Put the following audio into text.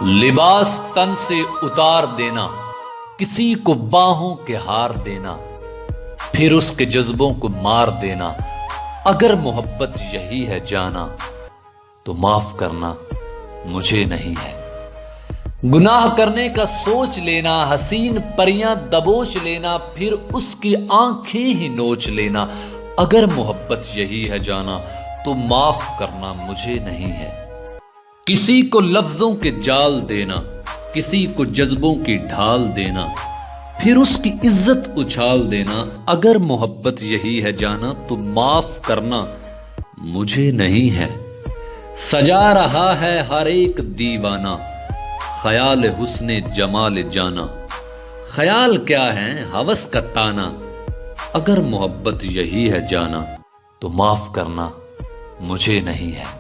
لباس تن سے اتار دینا، کسی کو باہوں کے ہار دینا، پھر اس کے جذبوں کو مار دینا، اگر محبت یہی ہے جانا تو معاف کرنا مجھے نہیں ہے۔ گناہ کرنے کا سوچ لینا، حسین پریاں دبوچ لینا، پھر اس کی آنکھیں ہی نوچ لینا، اگر محبت یہی ہے جانا تو معاف کرنا مجھے نہیں ہے۔ کسی کو لفظوں کے جال دینا، کسی کو جذبوں کی ڈھال دینا، پھر اس کی عزت اچھال دینا، اگر محبت یہی ہے جانا تو معاف کرنا مجھے نہیں ہے۔ سجا رہا ہے ہر ایک دیوانہ خیال حسن جمال جانا، خیال کیا ہے ہوس کا تانا، اگر محبت یہی ہے جانا تو معاف کرنا مجھے نہیں ہے۔